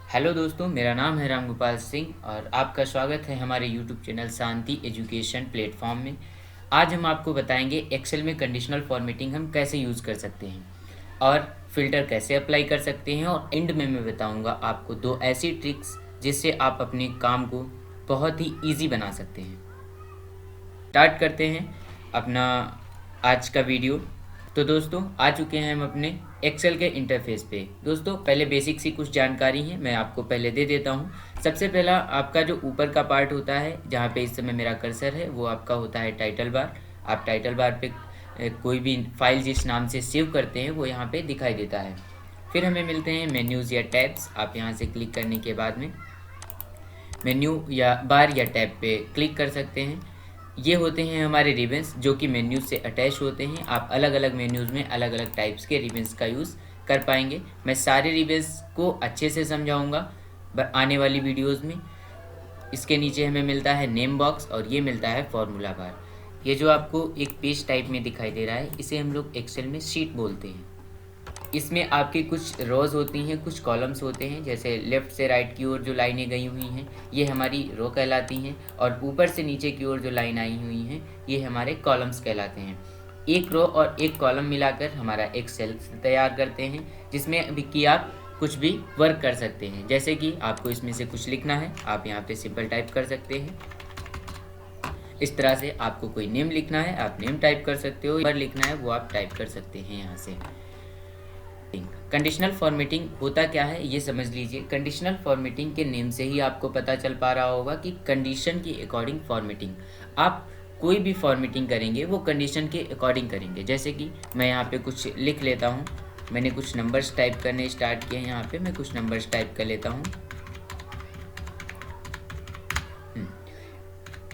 Hello दोस्तों, मेरा नाम है रामगोपाल सिंह और आपका स्वागत है हमारे यूट्यूब चैनल शांति एजुकेशन प्लेटफॉर्म में। आज हम आपको बताएंगे एक्सेल में कंडीशनल फॉर्मेटिंग हम कैसे यूज़ कर सकते हैं और फिल्टर कैसे अप्लाई कर सकते हैं, और एंड में मैं बताऊंगा आपको दो ऐसी ट्रिक्स जिससे आप अपने काम को बहुत ही ईजी बना सकते हैं। स्टार्ट करते हैं अपना आज का वीडियो। तो दोस्तों, आ चुके हैं हम अपने एक्सेल के इंटरफेस पे। दोस्तों, पहले बेसिक सी कुछ जानकारी है मैं आपको पहले दे देता हूँ। सबसे पहला आपका जो ऊपर का पार्ट होता है जहाँ पे इस समय मेरा कर्सर है वो आपका होता है टाइटल बार। आप टाइटल बार पे कोई भी फाइल जिस नाम से सेव करते हैं वो यहाँ पे दिखाई देता है। फिर हमें मिलते हैं मेन्यूज़ या टैब्स। आप यहाँ से क्लिक करने के बाद में मेन्यू या बार या टैब पे क्लिक कर सकते हैं। ये होते हैं हमारे रिबन्स जो कि मेन्यूज से अटैच होते हैं। आप अलग अलग मेन्यूज़ में अलग अलग टाइप्स के रिबन्स का यूज़ कर पाएंगे। मैं सारे रिबन्स को अच्छे से समझाऊंगा आने वाली वीडियोस में। इसके नीचे हमें मिलता है नेम बॉक्स और ये मिलता है फॉर्मूला बार। ये जो आपको एक पेज टाइप में दिखाई दे रहा है इसे हम लोग एक्सेल में शीट बोलते हैं। इसमें आपकी कुछ रोज़ होती हैं, कुछ कॉलम्स होते हैं। जैसे लेफ़्ट से राइट की ओर जो लाइनें गई हुई हैं ये हमारी रो कहलाती हैं, और ऊपर से नीचे की ओर जो लाइन आई हुई हैं ये हमारे कॉलम्स कहलाते हैं। एक रो और एक कॉलम मिलाकर हमारा एक सेल तैयार करते हैं जिसमें अभी कि आप कुछ भी वर्क कर सकते हैं। जैसे कि आपको इसमें से कुछ लिखना है, आप यहाँ पे सिंपल टाइप कर सकते हैं। इस तरह से आपको कोई नेम लिखना है आप नेम टाइप कर सकते हो, पर लिखना है वो आप टाइप कर सकते हैं यहाँ से। कंडीशनल फॉर्मेटिंग होता क्या है ये समझ लीजिए। कंडीशनल फॉर्मेटिंग के नेम से ही आपको पता चल पा रहा होगा कि कंडीशन के अकॉर्डिंग फॉर्मेटिंग। आप कोई भी फॉर्मेटिंग करेंगे वो कंडीशन के अकॉर्डिंग करेंगे। जैसे कि मैं यहाँ पे कुछ लिख लेता हूँ। मैंने कुछ नंबर्स टाइप करने स्टार्ट किए हैं। यहाँ पे मैं कुछ नंबर्स टाइप कर लेता हूँ।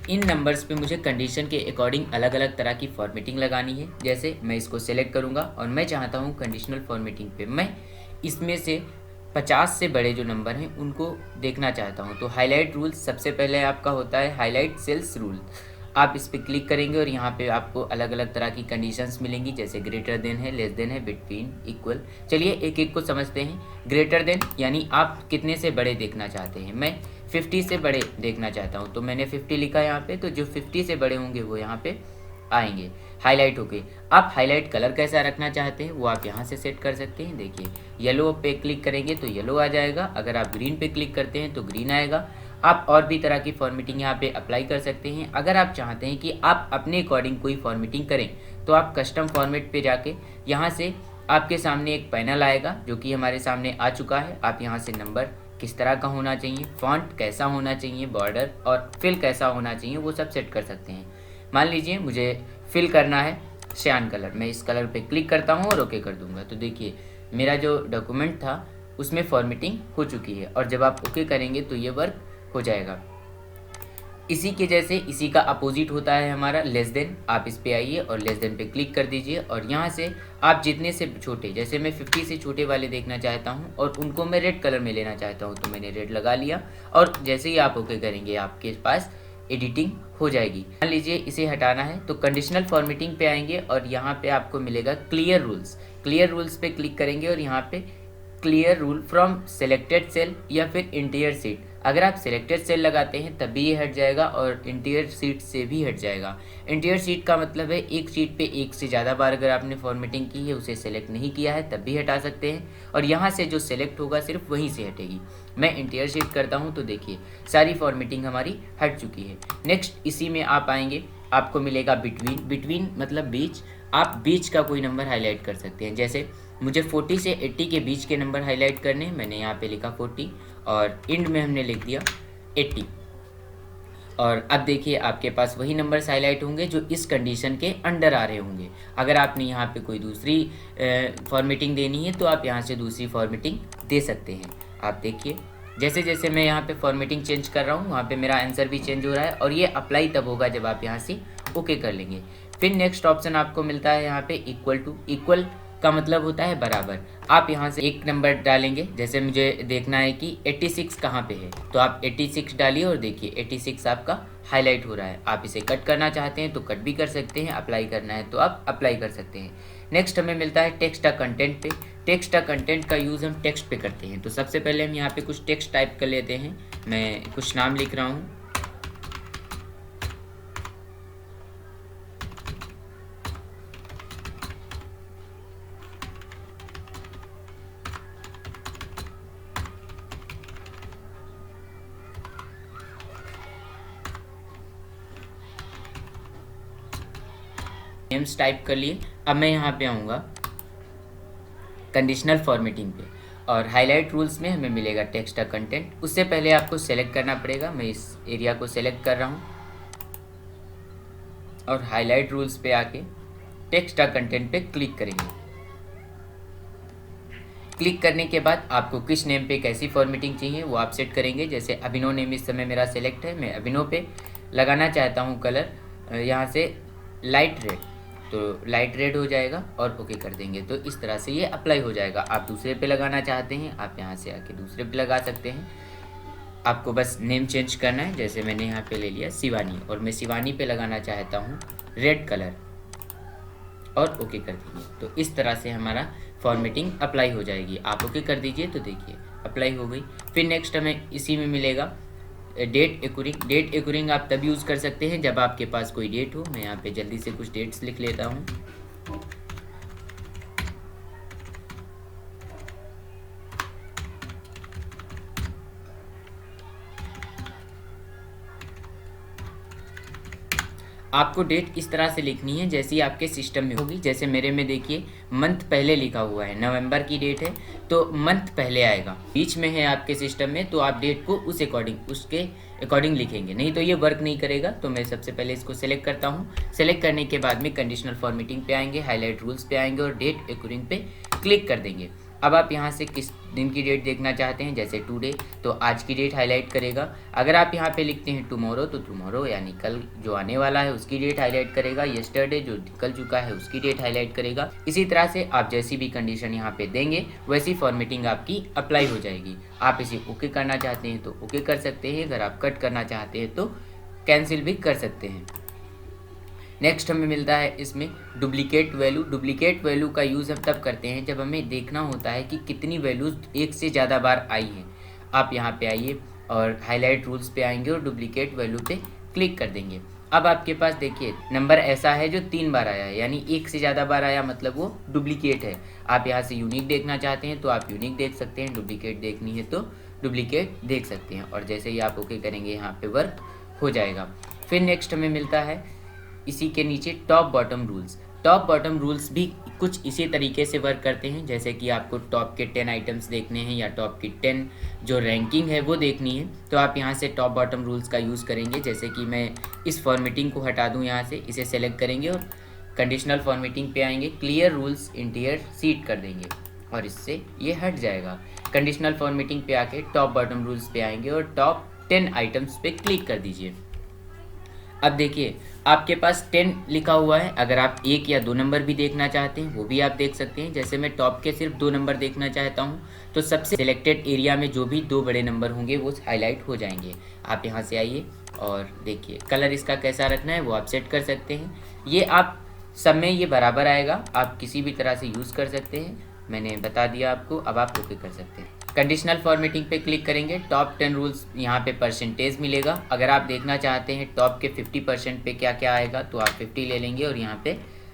इन नंबर्स पे मुझे कंडीशन के अकॉर्डिंग अलग अलग तरह की फॉर्मेटिंग लगानी है। जैसे मैं इसको सेलेक्ट करूँगा और मैं चाहता हूँ कंडीशनल फॉर्मेटिंग पे मैं इसमें से 50 से बड़े जो नंबर हैं उनको देखना चाहता हूँ। तो हाईलाइट रूल सबसे पहले आपका होता है हाईलाइट सेल्स रूल। आप इस पर क्लिक करेंगे और यहाँ पे आपको अलग अलग तरह की कंडीशंस मिलेंगी। जैसे ग्रेटर देन है, लेस देन है, बिटवीन, इक्वल। चलिए एक एक को समझते हैं। ग्रेटर देन यानी आप कितने से बड़े देखना चाहते हैं। मैं 50 से बड़े देखना चाहता हूँ तो मैंने 50 लिखा यहाँ पे। तो जो 50 से बड़े होंगे वो यहाँ पे आएंगे हाईलाइट होके। आप हाईलाइट कलर कैसा रखना चाहते हैं वो आप यहाँ से सेट कर सकते हैं। देखिए येलो पे क्लिक करेंगे तो येलो आ जाएगा, अगर आप ग्रीन पे क्लिक करते हैं तो ग्रीन आएगा। आप और भी तरह की फॉर्मेटिंग यहाँ पे अप्लाई कर सकते हैं। अगर आप चाहते हैं कि आप अपने अकॉर्डिंग कोई फॉर्मेटिंग करें तो आप कस्टम फॉर्मेट पे जाके यहाँ से आपके सामने एक पैनल आएगा जो कि हमारे सामने आ चुका है। आप यहाँ से नंबर किस तरह का होना चाहिए, फॉन्ट कैसा होना चाहिए, बॉर्डर और फिल कैसा होना चाहिए वो सब सेट कर सकते हैं। मान लीजिए मुझे फिल करना है श्यान कलर, मैं इस कलर पे क्लिक करता हूँ और ओके कर दूंगा। तो देखिए मेरा जो डॉक्यूमेंट था उसमें फॉर्मेटिंग हो चुकी है, और जब आप ओके करेंगे तो ये वर्क हो जाएगा। इसी के जैसे इसी का अपोजिट होता है हमारा लेस देन। आप इस पे आइए और लेस देन पे क्लिक कर दीजिए, और यहाँ से आप जितने से छोटे, जैसे मैं 50 से छोटे वाले देखना चाहता हूँ और उनको मैं रेड कलर में लेना चाहता हूँ तो मैंने रेड लगा लिया। और जैसे ही आप ओके करेंगे आपके पास एडिटिंग हो जाएगी। मान लीजिए इसे हटाना है तो कंडीशनल फॉर्मेटिंग पे आएंगे और यहाँ पे आपको मिलेगा क्लियर रूल्स। क्लियर रूल्स पे क्लिक करेंगे और यहाँ पे clear rule from selected cell या फिर इंटीरियर सीट। अगर आप सिलेक्टेड सेल लगाते हैं तब भी ये हट जाएगा और इंटीरियर सीट से भी हट जाएगा। इंटीरियर सीट का मतलब है एक सीट पे एक से ज़्यादा बार अगर आपने फॉर्मेटिंग की है, उसे सेलेक्ट नहीं किया है तब भी हटा सकते हैं, और यहाँ से जो सेलेक्ट होगा सिर्फ वहीं से हटेगी। मैं इंटीरियर सीट करता हूँ तो देखिए सारी फॉर्मेटिंग हमारी हट चुकी है। नेक्स्ट इसी में आप आएंगे, आपको मिलेगा बिटवीन। बिटवीन मतलब बीच। आप बीच का कोई नंबर हाईलाइट कर सकते हैं। जैसे मुझे 40 से 80 के बीच के नंबर हाईलाइट करने, मैंने यहाँ पे लिखा 40 और इंड में हमने लिख दिया 80। और अब देखिए आपके पास वही नंबर्स हाईलाइट होंगे जो इस कंडीशन के अंडर आ रहे होंगे। अगर आपने यहाँ पे कोई दूसरी फॉर्मेटिंग देनी है तो आप यहाँ से दूसरी फॉर्मेटिंग दे सकते हैं। आप देखिए जैसे जैसे मैं यहाँ पे फॉर्मेटिंग चेंज कर रहा हूँ वहाँ पे मेरा आंसर भी चेंज हो रहा है, और ये अप्लाई तब होगा जब आप यहाँ से ओके कर लेंगे। फिर नेक्स्ट ऑप्शन आपको मिलता है यहाँ पे इक्वल टू। इक्वल का मतलब होता है बराबर। आप यहाँ से एक नंबर डालेंगे, जैसे मुझे देखना है कि 86 कहाँ पे है तो आप 86 डालिए और देखिए 86 आपका हाईलाइट हो रहा है। आप इसे कट करना चाहते हैं तो कट भी कर सकते हैं, अप्लाई करना है तो आप अप्लाई कर सकते हैं। नेक्स्ट हमें मिलता है टेक्स्ट का कंटेंट पे। टेक्स्ट का कंटेंट का यूज़ हम टेक्स्ट पे करते हैं। तो सबसे पहले हम यहाँ पे कुछ टेक्स्ट टाइप कर लेते हैं। मैं कुछ नाम लिख रहा हूँ। नेम्स टाइप कर लिए। अब मैं यहाँ पे आऊँगा कंडीशनल फॉर्मेटिंग पे, और हाईलाइट रूल्स में हमें मिलेगा टेक्स्ट का कंटेंट। उससे पहले आपको सेलेक्ट करना पड़ेगा। मैं इस एरिया को सेलेक्ट कर रहा हूँ और हाईलाइट रूल्स पे आके टेक्स्ट का कंटेंट पे क्लिक करेंगे। क्लिक करने के बाद आपको किस नेम पे कैसी फॉर्मेटिंग चाहिए वो आप सेट करेंगे। जैसे अभिनव नेम इस समय मेरा सेलेक्ट है, मैं अभिनव पे लगाना चाहता हूँ कलर यहाँ से लाइट रेड, तो लाइट रेड हो जाएगा और ओके कर देंगे। तो इस तरह से ये अप्लाई हो जाएगा। आप दूसरे पे लगाना चाहते हैं, आप यहाँ से आके दूसरे पे लगा सकते हैं। आपको बस नेम चेंज करना है। जैसे मैंने यहाँ पे ले लिया शिवानी, और मैं शिवानी पे लगाना चाहता हूँ रेड कलर, और ओके कर दीजिए। तो इस तरह से हमारा फॉर्मेटिंग अप्लाई हो जाएगी। आप ओके कर दीजिए तो देखिए अप्लाई हो गई। फिर नेक्स्ट हमें इसी में मिलेगा डेट एक्यूरिंग। डेट एक्यूरिंग आप तब यूज़ कर सकते हैं जब आपके पास कोई डेट हो। मैं यहाँ पे जल्दी से कुछ डेट्स लिख लेता हूँ। आपको डेट इस तरह से लिखनी है जैसी आपके सिस्टम में होगी। जैसे मेरे में देखिए मंथ पहले लिखा हुआ है, नवंबर की डेट है तो मंथ पहले आएगा। बीच में है आपके सिस्टम में तो आप डेट को उसके अकॉर्डिंग लिखेंगे, नहीं तो ये वर्क नहीं करेगा। तो मैं सबसे पहले इसको सेलेक्ट करता हूँ। सेलेक्ट करने के बाद में कंडीशनल फॉर्मेटिंग पे आएंगे, हाईलाइट रूल्स पे आएंगे और डेट एक्यूरिंग पे क्लिक कर देंगे। अब आप यहाँ से किस दिन की डेट देखना चाहते हैं, जैसे टुडे तो आज की डेट हाईलाइट करेगा। अगर आप यहाँ पे लिखते हैं टुमारो तो टुमारो यानी कल जो आने वाला है उसकी डेट हाईलाइट करेगा। यस्टरडे जो निकल चुका है उसकी डेट हाईलाइट करेगा। इसी तरह से आप जैसी भी कंडीशन यहाँ पे देंगे वैसी फॉर्मेटिंग आपकी अप्लाई हो जाएगी। आप इसे ओके करना चाहते हैं तो ओके कर सकते हैं, अगर आप कट करना चाहते हैं तो कैंसिल भी कर सकते हैं। नेक्स्ट हमें मिलता है इसमें डुप्लीकेट वैल्यू। डुप्लीकेट वैल्यू का यूज़ हम तब करते हैं जब हमें देखना होता है कि कितनी वैल्यूज एक से ज़्यादा बार आई हैं। आप यहाँ पे आइए और हाईलाइट रूल्स पे आएंगे और डुप्लीकेट वैल्यू पे क्लिक कर देंगे। अब आपके पास देखिए नंबर ऐसा है जो 3 बार आया है, यानी एक से ज़्यादा बार आया मतलब वो डुप्लीकेट है। आप यहाँ से यूनिक देखना चाहते हैं तो आप यूनिक देख सकते हैं, डुप्लीकेट देखनी है तो डुप्लीकेट देख सकते हैं। और जैसे ही आप ओके करेंगे यहाँ पे वर्क हो जाएगा। फिर नेक्स्ट हमें मिलता है इसी के नीचे top bottom rules. Top bottom rules भी कुछ इसी तरीके से वर्क करते हैं। जैसे कि आपको टॉप के 10 आइटम्स देखने हैं या टॉप की 10 जो रैंकिंग है वो देखनी है तो आप यहाँ से टॉप बॉटम रूल्स का यूज़ करेंगे। जैसे कि मैं इस फॉर्मेटिंग को हटा दूँ, यहाँ से इसे सेलेक्ट करेंगे और कंडीशनल फॉर्मेटिंग पे आएंगे, क्लियर रूल्स इंटीरियर सीट कर देंगे और इससे ये हट जाएगा। कंडीशनल फॉर्मेटिंग पे आके टॉप बॉटम रूल्स पे आएंगे और टॉप 10 आइटम्स पे क्लिक कर दीजिए। अब देखिए आपके पास 10 लिखा हुआ है। अगर आप 1 या 2 नंबर भी देखना चाहते हैं वो भी आप देख सकते हैं। जैसे मैं टॉप के सिर्फ 2 नंबर देखना चाहता हूं तो सबसे सिलेक्टेड एरिया में जो भी 2 बड़े नंबर होंगे वो हाईलाइट हो जाएंगे। आप यहां से आइए और देखिए कलर इसका कैसा रखना है वो आप सेट कर सकते हैं। ये आप सब में ये बराबर आएगा, आप किसी भी तरह से यूज़ कर सकते हैं। मैंने बता दिया आपको, अब आप ओके कर सकते हैं। कंडीशनल फॉर्मेटिंग पे क्लिक करेंगे, टॉप 10 रूल्स यहाँ पे परसेंटेज मिलेगा। अगर आप देखना चाहते हैं टॉप के 50% पे क्या क्या आएगा तो आप 50 ले लेंगे और यहाँ पे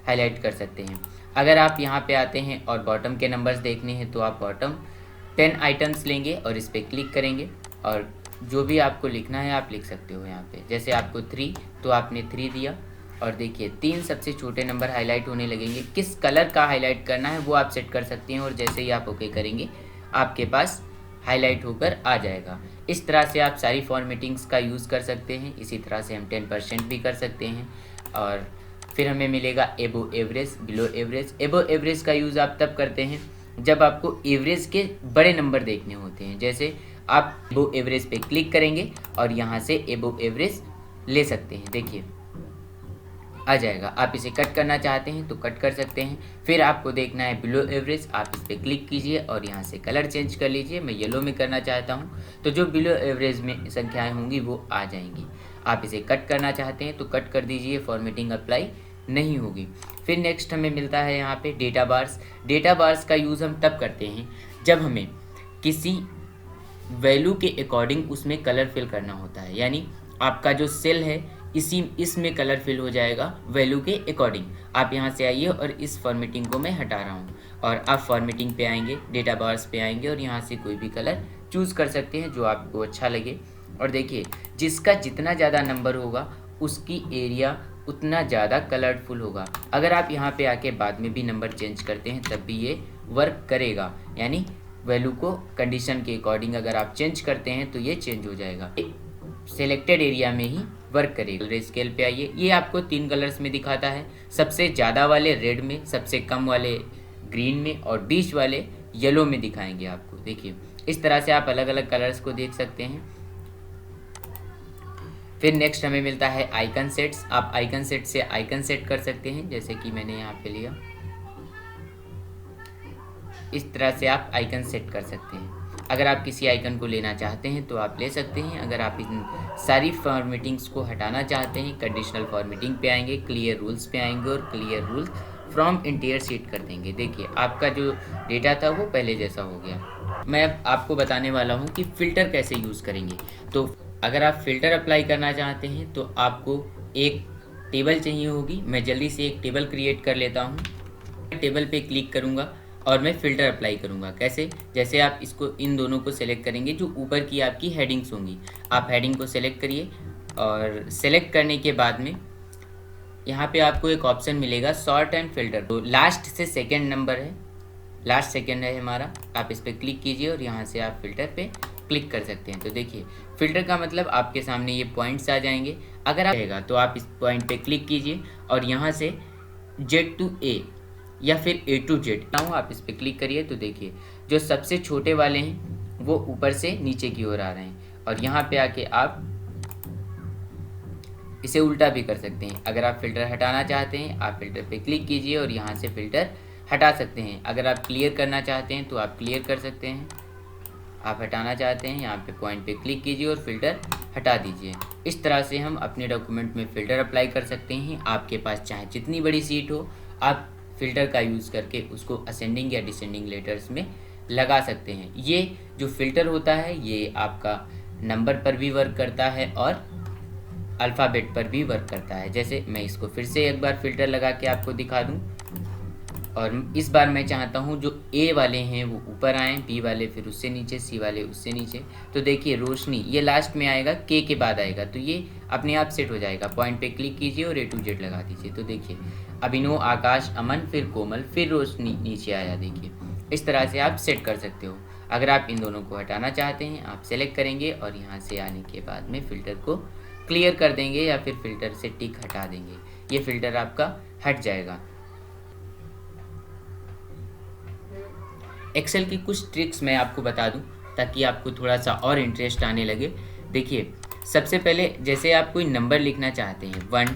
हाईलाइट कर सकते हैं। अगर आप यहाँ पे आते हैं और बॉटम के नंबर्स देखने हैं तो आप बॉटम 10 आइटम्स लेंगे और इस पर क्लिक करेंगे और जो भी आपको लिखना है आप लिख सकते हो यहाँ पे। जैसे आपको 3 तो आपने 3 दिया और देखिए 3 सबसे छोटे नंबर हाईलाइट होने लगेंगे। किस कलर का हाईलाइट करना है वो आप सेट कर सकते हैं और जैसे ही आप ओके करेंगे आपके पास हाईलाइट होकर आ जाएगा। इस तरह से आप सारी फॉर्मेटिंग्स का यूज़ कर सकते हैं। इसी तरह से हम 10% भी कर सकते हैं। और फिर हमें मिलेगा एबो एवरेज, बिलो एवरेज। एबो एवरेज का यूज़ आप तब करते हैं जब आपको एवरेज के बड़े नंबर देखने होते हैं। जैसे आप एबो एवरेज पे क्लिक करेंगे और यहाँ से एबो एवरेज ले सकते हैं, देखिए आ जाएगा। आप इसे कट करना चाहते हैं तो कट कर सकते हैं। फिर आपको देखना है बिलो एवरेज, आप इस पर क्लिक कीजिए और यहाँ से कलर चेंज कर लीजिए। मैं येलो में करना चाहता हूँ तो जो बिलो एवरेज में संख्याएं होंगी वो आ जाएंगी। आप इसे कट करना चाहते हैं तो कट कर दीजिए, फॉर्मेटिंग अप्लाई नहीं होगी। फिर नेक्स्ट हमें मिलता है यहाँ पे डेटा बार्स। डेटा बार्स का यूज़ हम तब करते हैं जब हमें किसी वैल्यू के अकॉर्डिंग उसमें कलर फिल करना होता है, यानी आपका जो सेल है इसमें कलर फिल हो जाएगा वैल्यू के अकॉर्डिंग। आप यहाँ से आइए और इस फॉर्मेटिंग को मैं हटा रहा हूँ और आप फॉर्मेटिंग पे आएंगे, डेटा बार्स पे आएंगे और यहाँ से कोई भी कलर चूज़ कर सकते हैं जो आपको अच्छा लगे। और देखिए जिसका जितना ज़्यादा नंबर होगा उसकी एरिया उतना ज़्यादा कलरफुल होगा। अगर आप यहाँ पे आके बाद में भी नंबर चेंज करते हैं तब भी ये वर्क करेगा, यानी वैल्यू को कंडीशन के अकॉर्डिंग अगर आप चेंज करते हैं तो ये चेंज हो जाएगा, सेलेक्टेड एरिया में ही वर्क करेगा। कलर स्केल पे आइए, ये आपको 3 कलर्स में दिखाता है, सबसे ज़्यादा वाले रेड में, सबसे कम वाले ग्रीन में और बीच वाले येलो में दिखाएंगे आपको। देखिए इस तरह से आप अलग अलग कलर्स को देख सकते हैं। फिर नेक्स्ट हमें मिलता है आइकन सेट्स। आप आइकन सेट से आइकन सेट कर सकते हैं, जैसे कि मैंने यहाँ पे लिया, इस तरह से आप आइकन सेट कर सकते हैं। अगर आप किसी आइकन को लेना चाहते हैं तो आप ले सकते हैं। अगर आप इन सारी फॉर्मेटिंग्स को हटाना चाहते हैं, कंडीशनल फॉर्मेटिंग पे आएंगे, क्लियर रूल्स पे आएंगे और clear rules from interior sheet कर देंगे। देखिए आपका जो डेटा था वो पहले जैसा हो गया। मैं अब आपको बताने वाला हूँ कि फ़िल्टर कैसे यूज़ करेंगे। तो अगर आप फ़िल्टर अप्लाई करना चाहते हैं तो आपको एक टेबल चाहिए होगी। मैं जल्दी से एक टेबल क्रिएट कर लेता हूँ। टेबल पे क्लिक करूँगा और मैं फ़िल्टर अप्लाई करूँगा। कैसे? जैसे आप इसको इन दोनों को सेलेक्ट करेंगे, जो ऊपर की आपकी हेडिंग्स होंगी, आप हेडिंग को सेलेक्ट करिए और सेलेक्ट करने के बाद में यहाँ पे आपको एक ऑप्शन मिलेगा सॉर्ट एंड फिल्टर। तो लास्ट से सेकेंड नंबर है, लास्ट सेकेंड है हमारा, आप इस पर क्लिक कीजिए और यहाँ से आप फ़िल्टर पे क्लिक कर सकते हैं। तो देखिए फ़िल्टर का मतलब आपके सामने ये पॉइंट्स आ जाएंगे। अगर आप रहेगा तो आप इस पॉइंट पे क्लिक कीजिए और यहाँ से Z to A या फिर A to Z आप इस पर क्लिक करिए। तो देखिए जो सबसे छोटे वाले हैं वो ऊपर से नीचे की ओर आ रहे हैं और यहाँ पे आके आप इसे उल्टा भी कर सकते हैं। अगर आप फ़िल्टर हटाना चाहते हैं आप फ़िल्टर पे क्लिक कीजिए और यहाँ से फ़िल्टर हटा सकते हैं। अगर आप क्लियर करना चाहते हैं तो आप क्लियर कर सकते हैं। आप हटाना चाहते हैं यहाँ पे पॉइंट पे क्लिक कीजिए और फ़िल्टर हटा दीजिए। इस तरह से हम अपने डॉक्यूमेंट में फ़िल्टर अप्लाई कर सकते हैं। आपके पास चाहे जितनी बड़ी सीट हो, आप फ़िल्टर का यूज़ करके उसको असेंडिंग या डिसेंडिंग लेटर्स में लगा सकते हैं। ये जो फ़िल्टर होता है ये आपका नंबर पर भी वर्क करता है और अल्फ़ाबेट पर भी वर्क करता है। जैसे मैं इसको फिर से एक बार फ़िल्टर लगा के आपको दिखा दूँ और इस बार मैं चाहता हूँ जो ए वाले हैं वो ऊपर आएँ, बी वाले फिर उससे नीचे, सी वाले उससे नीचे। तो देखिए रोशनी ये लास्ट में आएगा, के बाद आएगा, तो ये अपने आप सेट हो जाएगा। पॉइंट पे क्लिक कीजिए और A to Z लगा दीजिए। तो देखिए अभिनव, आकाश, अमन, फिर कोमल, फिर रोशनी नीचे आया। देखिए इस तरह से आप सेट कर सकते हो। अगर आप इन दोनों को हटाना चाहते हैं आप सेलेक्ट करेंगे और यहाँ से आने के बाद में फ़िल्टर को क्लियर कर देंगे या फिर फ़िल्टर से टिक हटा देंगे, ये फ़िल्टर आपका हट जाएगा। एक्सेल की कुछ ट्रिक्स मैं आपको बता दूं ताकि आपको थोड़ा सा और इंटरेस्ट आने लगे। देखिए सबसे पहले जैसे आप कोई नंबर लिखना चाहते हैं 1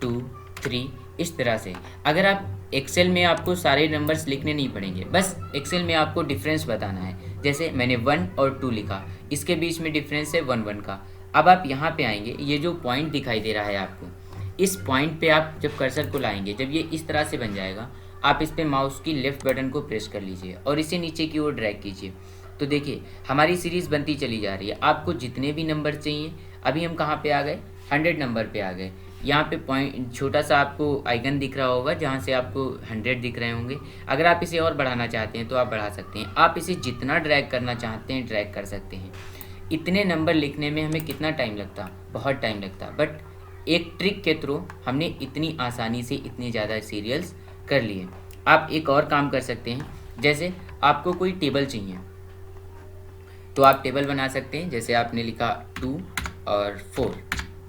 2 3 इस तरह से, अगर आप एक्सेल में आपको सारे नंबर्स लिखने नहीं पड़ेंगे, बस एक्सेल में आपको डिफरेंस बताना है। जैसे मैंने 1 और 2 लिखा, इसके बीच में डिफरेंस है 1 1 का। अब आप यहाँ पे आएंगे, ये जो पॉइंट दिखाई दे रहा है आपको, इस पॉइंट पे आप जब कर्सर को लाएंगे, जब ये इस तरह से बन जाएगा, आप इस पे माउस की लेफ़्ट बटन को प्रेस कर लीजिए और इसे नीचे की ओर ड्रैग कीजिए। तो देखिए हमारी सीरीज़ बनती चली जा रही है। आपको जितने भी नंबर चाहिए, अभी हम कहाँ पे आ गए, 100 नंबर पे आ गए। यहाँ पे पॉइंट छोटा सा आपको आइकन दिख रहा होगा जहाँ से आपको 100 दिख रहे होंगे। अगर आप इसे और बढ़ाना चाहते हैं तो आप बढ़ा सकते हैं। आप इसे जितना ड्रैग करना चाहते हैं ड्रैग कर सकते हैं। इतने नंबर लिखने में हमें कितना टाइम लगता, बहुत टाइम लगता, बट एक ट्रिक के थ्रू हमने इतनी आसानी से इतने ज़्यादा सीरियल्स कर लिए। आप एक और काम कर सकते हैं, जैसे आपको कोई टेबल चाहिए तो आप टेबल बना सकते हैं। जैसे आपने लिखा 2 और 4,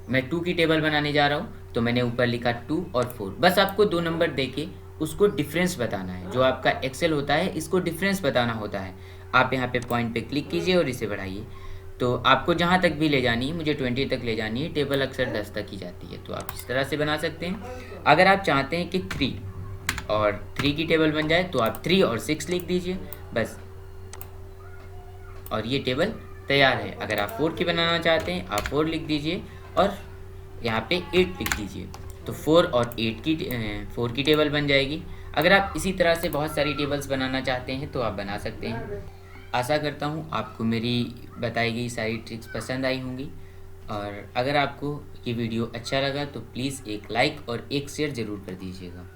मैं 2 की टेबल बनाने जा रहा हूँ तो मैंने ऊपर लिखा 2 और 4। बस आपको 2 नंबर देके उसको डिफरेंस बताना है। जो आपका एक्सेल होता है इसको डिफरेंस बताना होता है। आप यहाँ पे पॉइंट पे क्लिक कीजिए और इसे बढ़ाइए। तो आपको जहाँ तक भी ले जानी है, मुझे 20 तक ले जानी है, टेबल अक्सर 10 तक ही जाती है, तो आप इस तरह से बना सकते हैं। अगर आप चाहते हैं कि 3 और 3 की टेबल बन जाए तो आप 3 और 6 लिख दीजिए बस, और ये टेबल तैयार है। अगर आप 4 की बनाना चाहते हैं आप 4 लिख दीजिए और यहाँ पे 8 लिख दीजिए। तो 4 की टेबल बन जाएगी। अगर आप इसी तरह से बहुत सारी टेबल्स बनाना चाहते हैं तो आप बना सकते हैं। आशा करता हूँ आपको मेरी बताई गई सारी ट्रिक्स पसंद आई होंगी, और अगर आपको ये वीडियो अच्छा लगा तो प्लीज़ एक लाइक और एक शेयर ज़रूर कर दीजिएगा।